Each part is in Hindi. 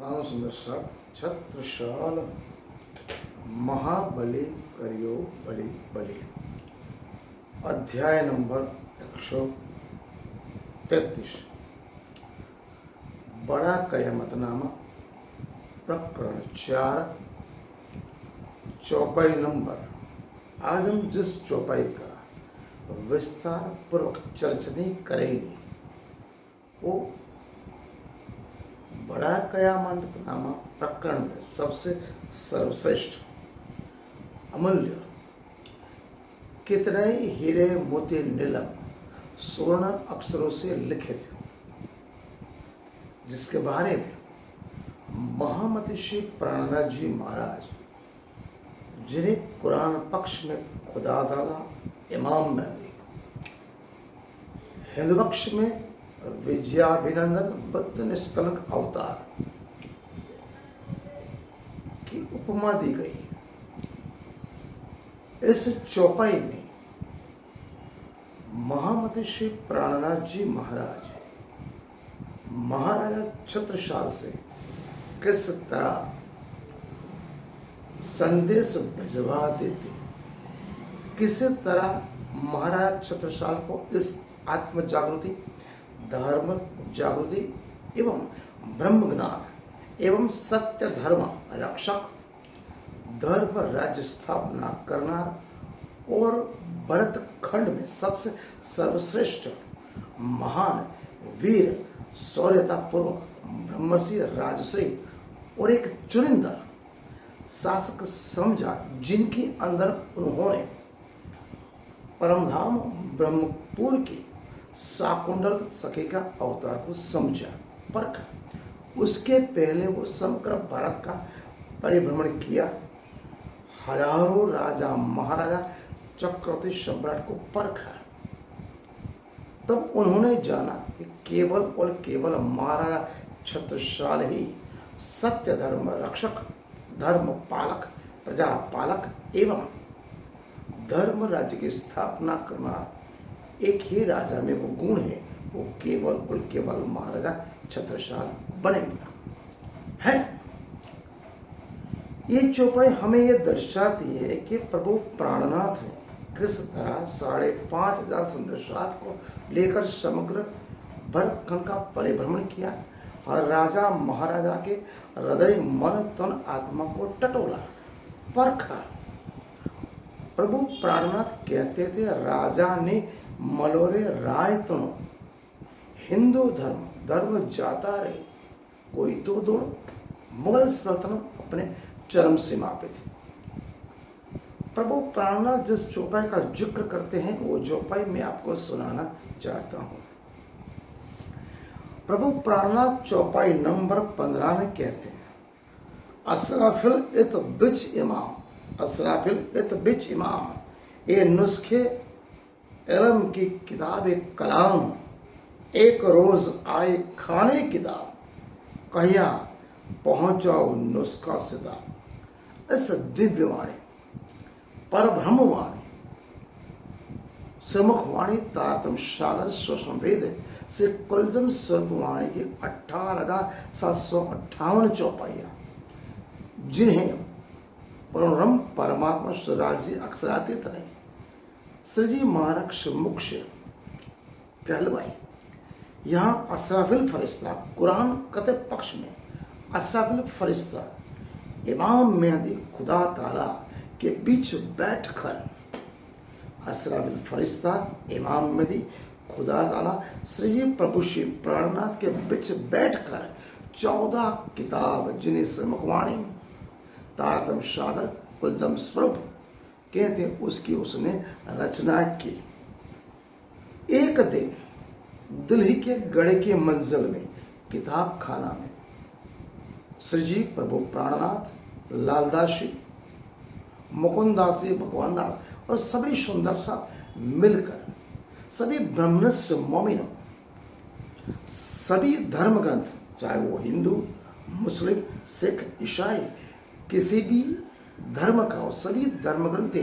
राम सुंदर साहब छत्रसाल महाबली करियो बलि बलि। अध्याय नंबर 133 बड़ा कयामतनामा प्रकरण 4 चौपाई नंबर। आज हम जिस चौपाई का विस्तार पूर्वक चर्चा करेंगे वो बड़ा कयामतनामा प्रकरण में सबसे सर्वश्रेष्ठ अमूल्य कितने ही हीरे मोती नीलम स्वर्ण अक्षरों से लिखित, जिसके बारे में महामती श्री प्राणनाथ जी महाराज, जिन्हें कुरान पक्ष में खुदा ताला इमाम महदी, हिंदू पक्ष में विजयाभिनंदन बुद्ध निष्कलंक अवतार की उपमा दी गई। इस चौपाई में महामती श्री प्राणनाथ जी महाराज महाराजा छत्रसाल से किस तरह संदेश भिजवाते थे, किस तरह महाराज छत्रसाल को इस आत्म जागृति, धर्म जागृति एवं ब्रह्म ज्ञान एवं सत्य धर्म रक्षक, धर्म राज्य स्थापना करना और भरत खंड में सबसे सर्वश्रेष्ठ महान वीर शौर्यता पूर्वक ब्रह्मर्षि राजश्री और एक चुनिंदा शासक समझा, जिनके अंदर उन्होंने परमधाम ब्रह्मपुर की शाकुंडल सखी का अवतार को समझा, परखा। उसके पहले वो समग्र भारत का परिभ्रमण किया, हजारों राजा महाराजा चक्रवर्ती सम्राट को परखा। तब उन्होंने जाना कि केवल और केवल महाराजा छत्रसाल ही सत्य धर्म रक्षक, धर्म पालक, प्रजा पालक एवं धर्म राज्य की स्थापना करना एक ही राजा में वो गुण है, वो केवल और केवल महाराजा छत्रसाल बनेंगे है। ये चौपाई हमें ये दर्शाती है कि प्रभु प्राणनाथ ने किस तरह 5,500 संदेशात को लेकर समग्र भरतखंड का परिभ्रमण किया और राजा महाराजा के हृदय मन तन आत्मा को टटोला, परखा। प्रभु प्राणनाथ कहते थे, राजा ने मलोरे राय तनो, हिंदू धर्म जाता रहे, कोई तो दोनों। मुगल सल्तनत अपने चरम सीमा पे थी। प्रभु प्राणनाथ जिस चौपाई का जिक्र करते हैं वो चौपाई मैं आपको सुनाना चाहता हूं। प्रभु प्राणनाथ चौपाई नंबर 15 में कहते हैं, असराफिल इत बिच इमाम, ये नुस्खे इल्म की किताब कलाम, एक रोज आए खाने की दाम, कहिया पहुंचाओ नुस्खा सिदा। इस दिव्यवाणी परब्रह्मवाणी श्रीमुखवाणी तारतम सागर स्वसंवेद से कुलजम स्वरूपवाणी की 18,758 चौपाइयां, जिन्हें परम परमात्मा स्वराजी अक्षरातीत ने श्रीजी महाराज मुख्य कहलवाई। यहाँ असराफिल फरिश्ता, कुरान कते पक्ष में असराफिल फरिश्ता इमाम मेहदी खुदा ताला के बीच बैठकर, असराफिल फरिश्ता इमाम मेहदी खुदा ताला श्रीजी प्रभु श्री प्राणनाथ के बीच बैठकर 14 किताब, जिन्हें श्रीमुखवाणी तारतम सागर कुलजम स्वरूप कहते हैं, उसकी उसने रचना की। एक दिन दिल्ली के गढ़े की मंजिल में किताब खाना में श्रीजी प्रभु प्राणनाथ, लालदास जी, मुकुंदास जी, भगवान दास और सभी सुंदर साथ मिलकर सभी ब्रह्मनिष्ठ मोमिनों, सभी धर्म ग्रंथ, चाहे वो हिंदू, मुस्लिम, सिख, ईसाई, किसी भी धर्म का हो, सभी धर्म ग्रंथ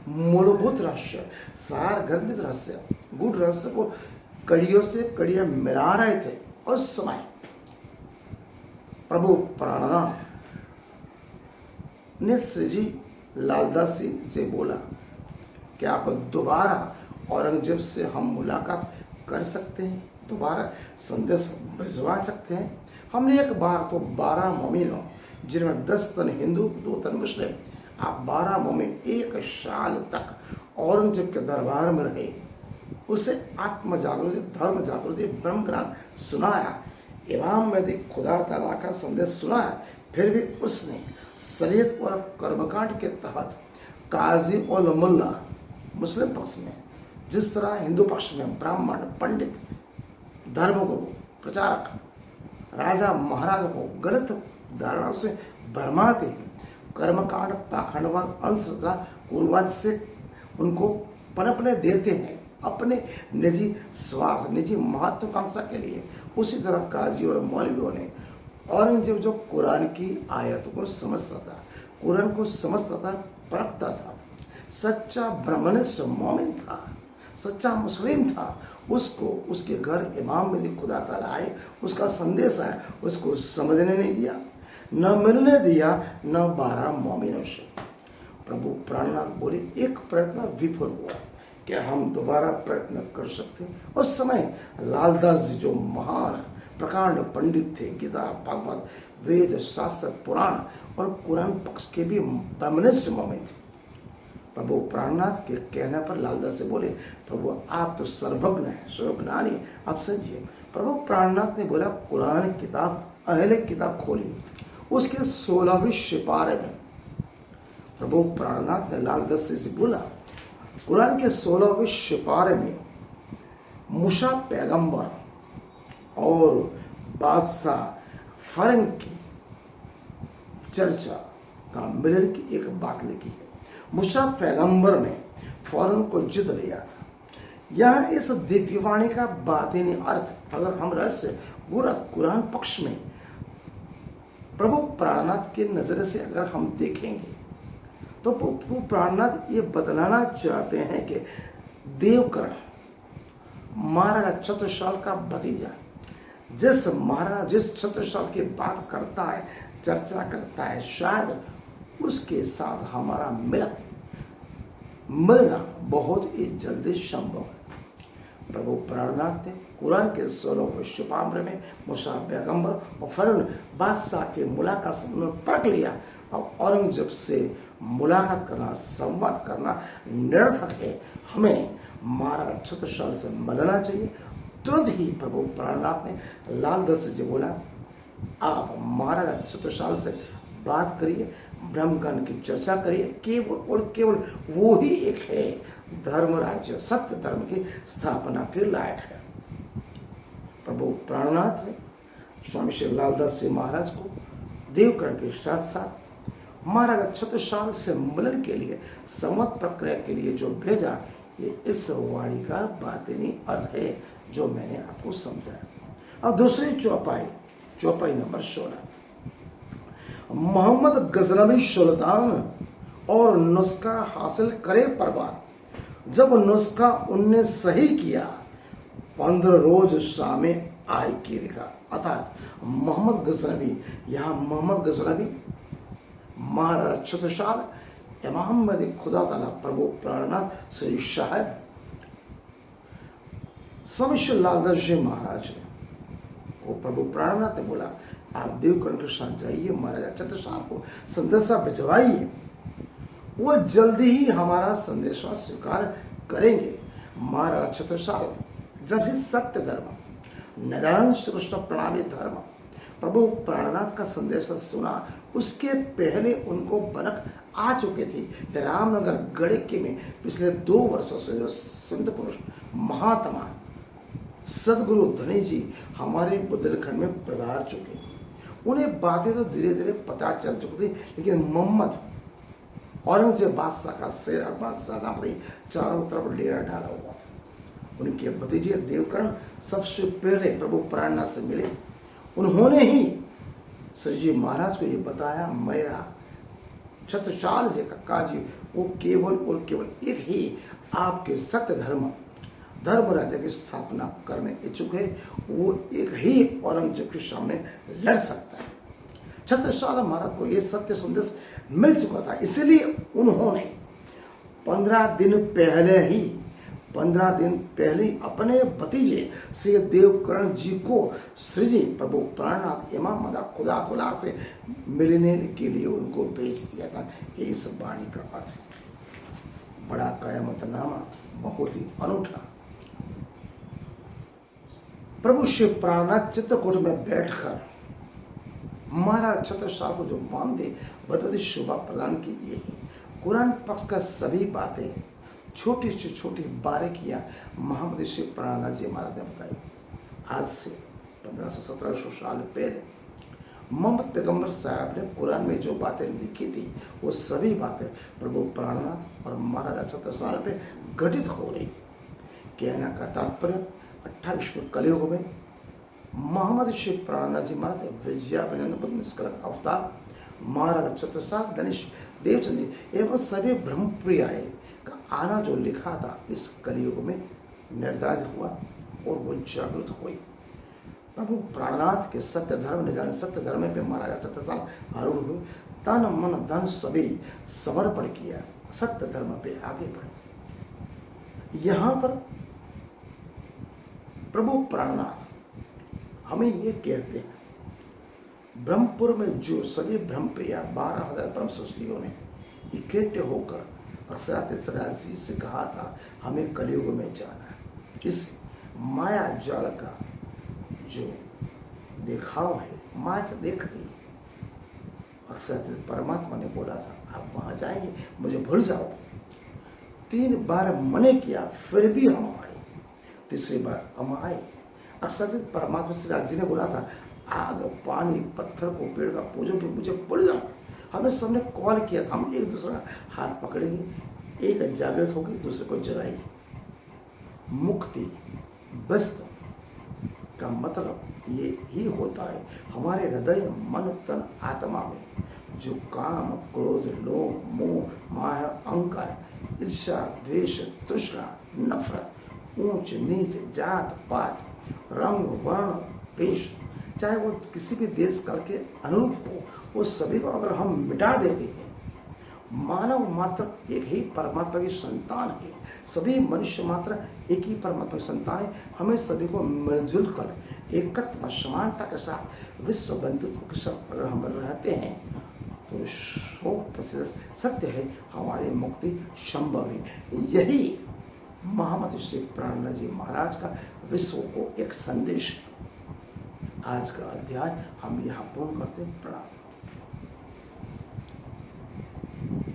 मूलभूत रहस्य, सार गर्भित रहस्य, गुड़ रहस्य को कड़ियों से कड़ियां मिला रहे थे। उस समय प्रभु प्राणनाथ ने श्री जी लालदास से बोला कि आप दोबारा औरंगजेब से हम मुलाकात कर सकते हैं, दोबारा संदेश भिजवा सकते हैं। हमने एक बार तो 12 मोमिनों, जिनमें 10 तन हिंदू 2 तन मुस्लिम, आप 12 मोमिन 1 साल तक औरंगजेब के दरबार में रहे, उसे आत्म जागृति, धर्म जागृति, ब्रह्म ज्ञान सुनाया, इमाम मेहदी खुदा ताला का संदेश सुनाया। फिर भी उसने शरीयत और कर्मकांड के तहत काजी और मुल्ला मुस्लिम पक्ष में, जिस तरह हिंदू पक्ष में ब्राह्मण, पंडित, धर्मगुरु, प्रचारक, राजा महाराजा को गलत धारणाओं से भरमाते कर्मकांड, पाखंडवाद, अंधश्रद्धा, कुर्बान से उनको पनपने देते हैं अपने निजी स्वार्थ, निजी महत्वाकांक्षा के लिए। उसी तरह काजी और मौलवियों ने औरंगजेब जो कुरान की आयतों को समझता था, कुरान को समझता था, परखता था, सच्चा ब्राह्मणिस्ट मोमिन था, सच्चा मुस्लिम था, उसको उसके घर इमाम मेहदी खुदा ताला आए, उसका संदेश आया, उसको समझने नहीं दिया, न मिलने दिया, न 12 मोमिनों से। प्रभु प्राणनाथ बोले एक प्रयत्न विफल हुआ, क्या हम दोबारा प्रयत्न कर सकते हैं? उस समय लालदास जी जो महान प्रकांड पंडित थे, गीता, भागवत, वेद, शास्त्र, पुराण और कुरान पक्ष के भी ब्राह्मणिस्ट मोमिन थे। प्रभु प्राणनाथ के कहने पर लालदास से बोले, प्रभु आप तो सर्वज्ञ हैं, सर्वज्ञानी, आप समझिए। प्रभु प्राणनाथ ने बोला, कुरान किताब, अहले किताब खोली, उसके 16वीं सिपारे में प्रभु प्राणनाथ ने लालदास से बोला, कुरान के 16वें सिपारे में मूसा पैगंबर और बादशाह फरंग की चर्चा का मिलन की एक बात लिखी है। मूसा पैगंबर ने फौरन को जीत लिया था। यह इस दिव्यवाणी का बातिनी अर्थ अगर हम रहस्य पूरा कुरान पक्ष में प्रभु प्राणनाथ के नजर से अगर हम देखेंगे तो प्रभु प्राणनाथ ये बतलाना चाहते हैं कि देवकर्ण महाराजा छत्रसाल का भतीजा जिस महाराज जिस छत्रसाल की बात करता है, चर्चा करता है, शायद उसके साथ हमारा मिलना बहुत ही जल्दी संभव है। प्रभु प्राणनाथ ने कुरान के 16वें सिपारे में मूसा पैगंबर और फरौन बादशाह के मुलाकात से उन्होंने परख लिया। अब औरंगजेब से मुलाकात करना, संवाद करना निरर्थक है, हमें महाराज छत्रसाल से मिलना चाहिए। तुरंत ही प्रभु प्राणनाथ ने लालदास जी बोला, आप महाराजा छत्रसाल से बात करिए, ब्रह्म ज्ञान की चर्चा करिए, केवल और केवल वो ही एक है धर्म राज्य, सत्य धर्म की स्थापना के लायक है। प्रभु प्राणनाथ ने स्वामी श्री लालदास जी महाराज को देवकर्ण के साथ साथ महाराजा छत्रसाल से मिलन के लिए, संवत प्रक्रिया के लिए जो भेजा, ये इस वाणी का बातिनी अर्थ है जो मैंने आपको समझाया। अब दूसरी चौपाई नंबर 16, मोहम्मद गजनवी सुल्तान और नुस्खा हासिल करे परवान। जब नुस्खा उनने सही किया, 15 रोज सामे आय की लिखा। अर्थात मोहम्मद गजनवी, यहाँ मोहम्मद गजनवी महाराज छत्रसाल, इमाम मेहदी खुदा ताला प्रभु प्राणनाथ श्री साहब स्वामी श्री लालदास जी महाराज ने वो प्रभु प्राणनाथ ने बोला, आप देवकर्ण के साथ जाइए, महाराजा छत्रसाल को संदेशा भिजवाइए, वो जल्दी ही हमारा संदेशा स्वीकार करेंगे। महाराज छत्रसाल जब ही सत्य धर्म, निदान श्रेष्ठ प्रणामी धर्म प्रभु प्राणनाथ का संदेशा सुना, उसके पहले उनको भनक आ चुके थे कि रामनगर गड़के में पिछले 2 वर्षों से जो संत पुरुष महात्मा सदगुरु धनी जी हमारे बुंदेलखंड में पधार चुके, उन्हें बातें तो धीरे धीरे पता चल चुकी थी, लेकिन मोहम्मद औरंगजेब बादशाह का शेर बादशाह अपने चारों तरफ डेरा डाला हुआ था। उनके भतीजे देवकर्ण सबसे पहले प्रभु प्राणनाथ से मिले। उन्होंने ही श्री जी महाराज को ये बताया, मेरा छत्रसाल जी का काजी वो केवल और केवल एक ही आपके सत्य धर्म राज्य की स्थापना करने इच्छुक है, वो एक ही औरंगजेब के सामने लड़ सकता है। छत्रसाल महाराज को ये सत्य संदेश मिल चुका था, इसलिए उन्होंने 15 दिन पहले ही अपने भतीजे श्री देवकरण जी को श्रीजी प्रभु प्राणनाथ इमाम मदा खुदा तुला से मिलने के लिए उनको भेज दिया था। ये इस वाणी का अर्थ है। बड़ा कयामतनामा बहुत ही अनूठा। प्रभु शिव प्राणनाथ चित्रकूट में बैठकर महाराज छत्रसाल को जो मान दे वह शोभा प्रदान की दिए कुरान पक्ष का सभी बातें छोटी से छोटी बारीकियां महामती शिव प्राणनाथ जी महाराज ने बताई। आज से 1500-1700 साल पहले मोहम्मद पैगंबर साहब ने कुरान में जो बातें लिखी थी वो सभी बातें प्रभु प्राणनाथ और महाराजा छत्रसाल पे घटित हो रही थी। कहने का तात्पर्य 28वें कलयुग में मोहम्मद शिव प्राणनाथ जी महाराज विजयाभिनंदन निष्कलंक अवतार महाराजा छत्रसाल गणेश देवचंद जी एवं सभी ब्रह्मप्रियाए का आना जो लिखा था इस कलयुग में निर्धारित हुआ और वो जागृत हुई। प्रभु प्राणनाथ के सत्य धर्म निदान सत्य धर्म पे महाराजा छत्रसाल आरूढ़ हुए, तन मन धन सभी समर्पण किया, सत्य धर्म पे आगे बढ़े। यहां पर प्रभु प्राणनाथ हमें ये कहते हैं, ब्रह्मपुर में जो सभी ब्रह्मप्रिया 12,000 ब्रह्म सृष्टियों ने इकट्ठे होकर अक्षरातीत राजी से कहा था हमें कलयुग में जाना है। इस माया जाल का जो दिखाव है, माया देखती अक्षरातीत परमात्मा ने बोला था आप वहां जाएंगे, मुझे भूल जाओ। 3 बार मने किया फिर भी हम आए, तीसरी बार हम आए। अक्षरातीत परमात्मा श्री राज जी ने बोला था आग पानी पत्थर को पेड़ का पूजो कि मुझे भूल जाओ। हमें सबने कॉल किया, हम एक दूसरे का हाथ पकड़ेंगे, एक जागृत होगी दूसरे को जगाएंगे। मुक्ति बस्त का मतलब ये ही होता है हमारे हृदय मन तन आत्मा में जो काम क्रोध लोभ मोह माया अहंकार ईर्ष्या द्वेष तृष्णा नफरत ऊंच नीच जात पात रंग वर्ण पेश चाहे वो किसी भी देश काल के अनुरूप हो, वो सभी को अगर हम मिटा देते हैं, मानव मात्र एक ही परमात्मा की संतान है, सभी मनुष्य मात्र एक ही परमात्मा की संतान है। हमें सभी को मिलजुल कर एकत्व समानता के साथ विश्व बंधुत्व के साथ अगर हम रहते हैं तो शोक प्रसिद्ध सत्य है हमारी मुक्ति संभव है। यही महामती श्री प्राणनाथ जी महाराज का विश्व को एक संदेश है। आज का अध्याय हम यहाँ पूर्ण करते हैं। प्रणाम।